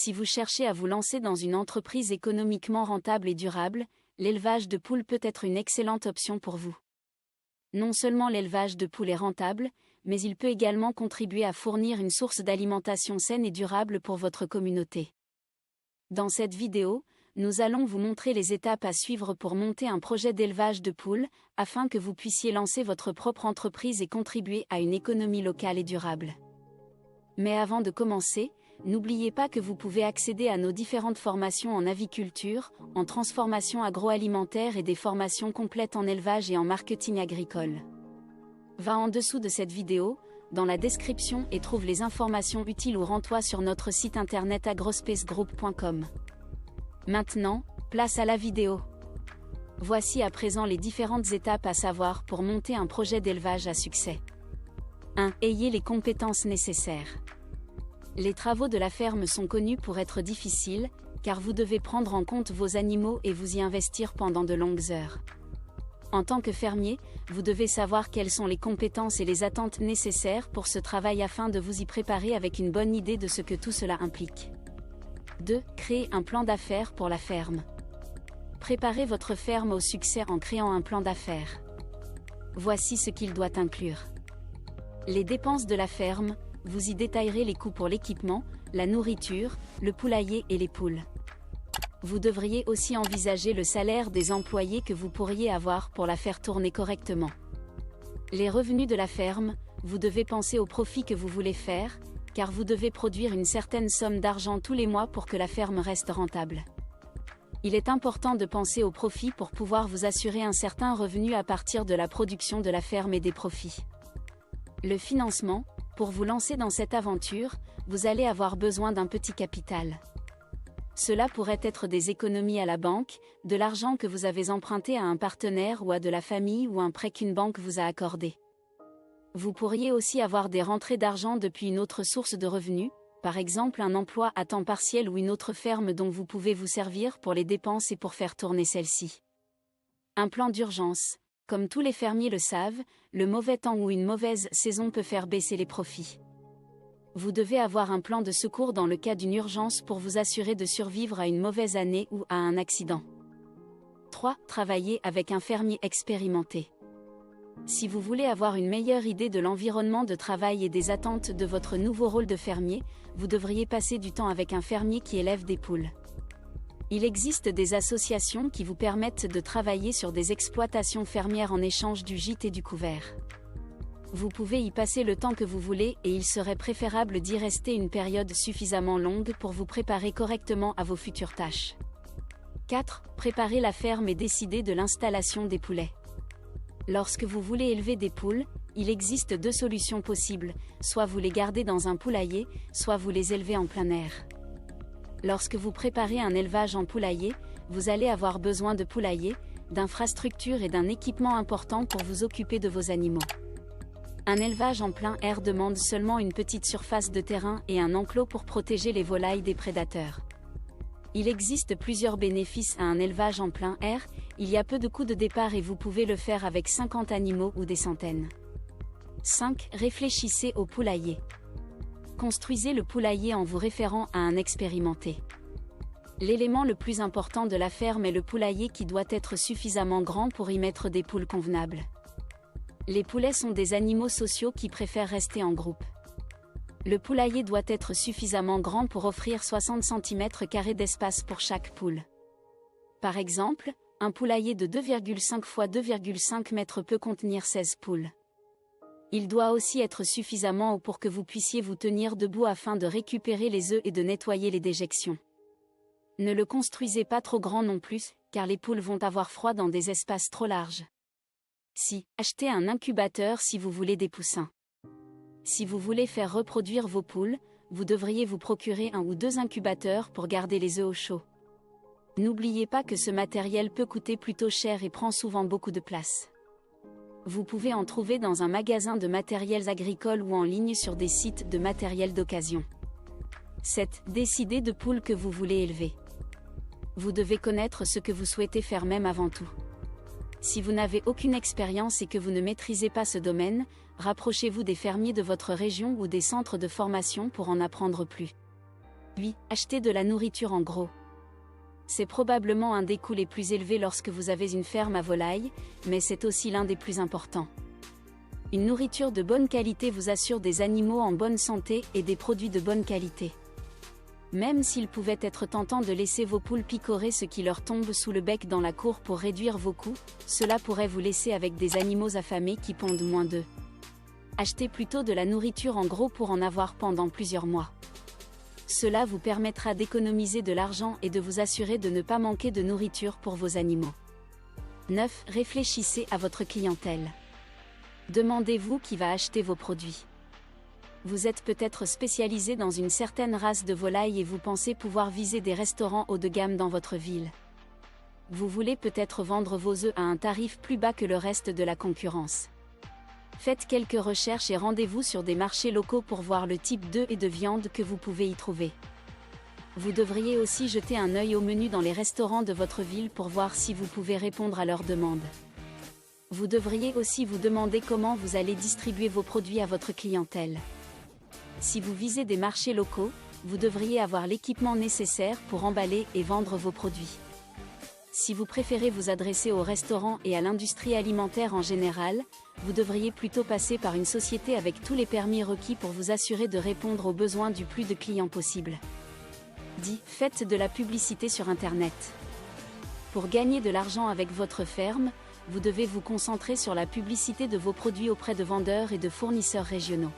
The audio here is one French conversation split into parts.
Si vous cherchez à vous lancer dans une entreprise économiquement rentable et durable, l'élevage de poules peut être une excellente option pour vous. Non seulement l'élevage de poules est rentable, mais il peut également contribuer à fournir une source d'alimentation saine et durable pour votre communauté. Dans cette vidéo, nous allons vous montrer les étapes à suivre pour monter un projet d'élevage de poules, afin que vous puissiez lancer votre propre entreprise et contribuer à une économie locale et durable. Mais avant de commencer, n'oubliez pas que vous pouvez accéder à nos différentes formations en aviculture, en transformation agroalimentaire et des formations complètes en élevage et en marketing agricole. Va en dessous de cette vidéo, dans la description et trouve les informations utiles ou rends-toi sur notre site internet agrospacegroup.com. Maintenant, place à la vidéo. Voici à présent les différentes étapes à savoir pour monter un projet d'élevage à succès. 1. Ayez les compétences nécessaires. Les travaux de la ferme sont connus pour être difficiles, car vous devez prendre en compte vos animaux et vous y investir pendant de longues heures. En tant que fermier, vous devez savoir quelles sont les compétences et les attentes nécessaires pour ce travail afin de vous y préparer avec une bonne idée de ce que tout cela implique. 2. Créez un plan d'affaires pour la ferme. Préparez votre ferme au succès en créant un plan d'affaires. Voici ce qu'il doit inclure. Les dépenses de la ferme, vous y détaillerez les coûts pour l'équipement, la nourriture, le poulailler et les poules. Vous devriez aussi envisager le salaire des employés que vous pourriez avoir pour la faire tourner correctement. Les revenus de la ferme, vous devez penser au profit que vous voulez faire, car vous devez produire une certaine somme d'argent tous les mois pour que la ferme reste rentable. Il est important de penser au profit pour pouvoir vous assurer un certain revenu à partir de la production de la ferme et des profits. Le financement, pour vous lancer dans cette aventure, vous allez avoir besoin d'un petit capital. Cela pourrait être des économies à la banque, de l'argent que vous avez emprunté à un partenaire ou à de la famille ou un prêt qu'une banque vous a accordé. Vous pourriez aussi avoir des rentrées d'argent depuis une autre source de revenus, par exemple un emploi à temps partiel ou une autre ferme dont vous pouvez vous servir pour les dépenses et pour faire tourner celle-ci. Un plan d'urgence. Comme tous les fermiers le savent, le mauvais temps ou une mauvaise saison peut faire baisser les profits. Vous devez avoir un plan de secours dans le cas d'une urgence pour vous assurer de survivre à une mauvaise année ou à un accident. 3. Travailler avec un fermier expérimenté. Si vous voulez avoir une meilleure idée de l'environnement de travail et des attentes de votre nouveau rôle de fermier, vous devriez passer du temps avec un fermier qui élève des poules. Il existe des associations qui vous permettent de travailler sur des exploitations fermières en échange du gîte et du couvert. Vous pouvez y passer le temps que vous voulez et il serait préférable d'y rester une période suffisamment longue pour vous préparer correctement à vos futures tâches. 4. Préparer la ferme et décider de l'installation des poulets. Lorsque vous voulez élever des poules, il existe deux solutions possibles, soit vous les gardez dans un poulailler, soit vous les élevez en plein air. Lorsque vous préparez un élevage en poulailler, vous allez avoir besoin de poulailler, d'infrastructures et d'un équipement important pour vous occuper de vos animaux. Un élevage en plein air demande seulement une petite surface de terrain et un enclos pour protéger les volailles des prédateurs. Il existe plusieurs bénéfices à un élevage en plein air, il y a peu de coûts de départ et vous pouvez le faire avec 50 animaux ou des centaines. 5. Réfléchissez au poulailler. Construisez le poulailler en vous référant à un expérimenté. L'élément le plus important de la ferme est le poulailler qui doit être suffisamment grand pour y mettre des poules convenables. Les poulets sont des animaux sociaux qui préfèrent rester en groupe. Le poulailler doit être suffisamment grand pour offrir 60 cm² d'espace pour chaque poule. Par exemple, un poulailler de 2,5 x 2,5 mètres peut contenir 16 poules. Il doit aussi être suffisamment haut pour que vous puissiez vous tenir debout afin de récupérer les œufs et de nettoyer les déjections. Ne le construisez pas trop grand non plus, car les poules vont avoir froid dans des espaces trop larges. 6. Achetez un incubateur si vous voulez des poussins. Si vous voulez faire reproduire vos poules, vous devriez vous procurer un ou deux incubateurs pour garder les œufs au chaud. N'oubliez pas que ce matériel peut coûter plutôt cher et prend souvent beaucoup de place. Vous pouvez en trouver dans un magasin de matériels agricoles ou en ligne sur des sites de matériel d'occasion. 7. Décidez de poules que vous voulez élever. Vous devez connaître ce que vous souhaitez faire même avant tout. Si vous n'avez aucune expérience et que vous ne maîtrisez pas ce domaine, rapprochez-vous des fermiers de votre région ou des centres de formation pour en apprendre plus. 8. Acheter de la nourriture en gros. C'est probablement un des coûts les plus élevés lorsque vous avez une ferme à volailles, mais c'est aussi l'un des plus importants. Une nourriture de bonne qualité vous assure des animaux en bonne santé et des produits de bonne qualité. Même s'il pouvait être tentant de laisser vos poules picorer ce qui leur tombe sous le bec dans la cour pour réduire vos coûts, cela pourrait vous laisser avec des animaux affamés qui pondent moins d'œufs. Achetez plutôt de la nourriture en gros pour en avoir pendant plusieurs mois. Cela vous permettra d'économiser de l'argent et de vous assurer de ne pas manquer de nourriture pour vos animaux. 9. Réfléchissez à votre clientèle. Demandez-vous qui va acheter vos produits. Vous êtes peut-être spécialisé dans une certaine race de volaille et vous pensez pouvoir viser des restaurants haut de gamme dans votre ville. Vous voulez peut-être vendre vos œufs à un tarif plus bas que le reste de la concurrence. Faites quelques recherches et rendez-vous sur des marchés locaux pour voir le type d'œufs et de viande que vous pouvez y trouver. Vous devriez aussi jeter un œil au menu dans les restaurants de votre ville pour voir si vous pouvez répondre à leurs demandes. Vous devriez aussi vous demander comment vous allez distribuer vos produits à votre clientèle. Si vous visez des marchés locaux, vous devriez avoir l'équipement nécessaire pour emballer et vendre vos produits. Si vous préférez vous adresser aux restaurants et à l'industrie alimentaire en général, vous devriez plutôt passer par une société avec tous les permis requis pour vous assurer de répondre aux besoins du plus de clients possible. 10. Faites de la publicité sur Internet. Pour gagner de l'argent avec votre ferme, vous devez vous concentrer sur la publicité de vos produits auprès de vendeurs et de fournisseurs régionaux.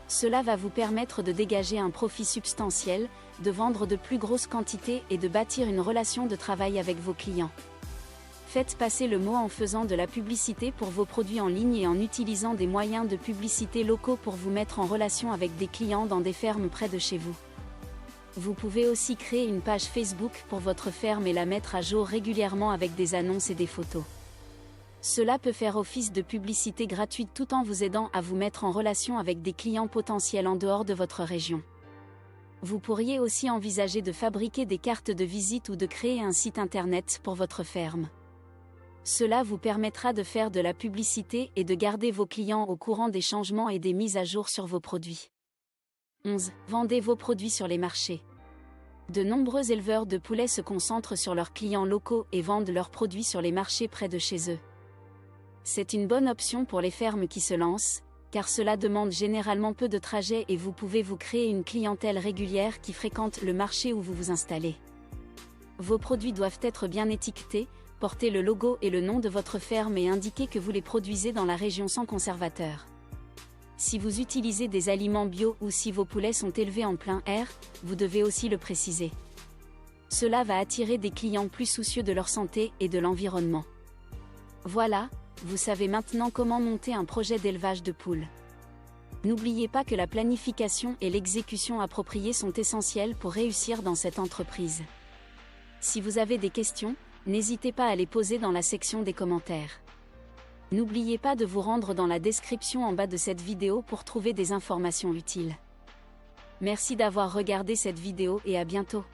Cela va vous permettre de dégager un profit substantiel, de vendre de plus grosses quantités et de bâtir une relation de travail avec vos clients. Faites passer le mot en faisant de la publicité pour vos produits en ligne et en utilisant des moyens de publicité locaux pour vous mettre en relation avec des clients dans des fermes près de chez vous. Vous pouvez aussi créer une page Facebook pour votre ferme et la mettre à jour régulièrement avec des annonces et des photos. Cela peut faire office de publicité gratuite tout en vous aidant à vous mettre en relation avec des clients potentiels en dehors de votre région. Vous pourriez aussi envisager de fabriquer des cartes de visite ou de créer un site internet pour votre ferme. Cela vous permettra de faire de la publicité et de garder vos clients au courant des changements et des mises à jour sur vos produits. 11. Vendez vos produits sur les marchés. De nombreux éleveurs de poulets se concentrent sur leurs clients locaux et vendent leurs produits sur les marchés près de chez eux. C'est une bonne option pour les fermes qui se lancent, car cela demande généralement peu de trajets et vous pouvez vous créer une clientèle régulière qui fréquente le marché où vous vous installez. Vos produits doivent être bien étiquetés, porter le logo et le nom de votre ferme et indiquer que vous les produisez dans la région sans conservateur. Si vous utilisez des aliments bio ou si vos poulets sont élevés en plein air, vous devez aussi le préciser. Cela va attirer des clients plus soucieux de leur santé et de l'environnement. Voilà, vous savez maintenant comment monter un projet d'élevage de poules. N'oubliez pas que la planification et l'exécution appropriée sont essentielles pour réussir dans cette entreprise. Si vous avez des questions, n'hésitez pas à les poser dans la section des commentaires. N'oubliez pas de vous rendre dans la description en bas de cette vidéo pour trouver des informations utiles. Merci d'avoir regardé cette vidéo et à bientôt.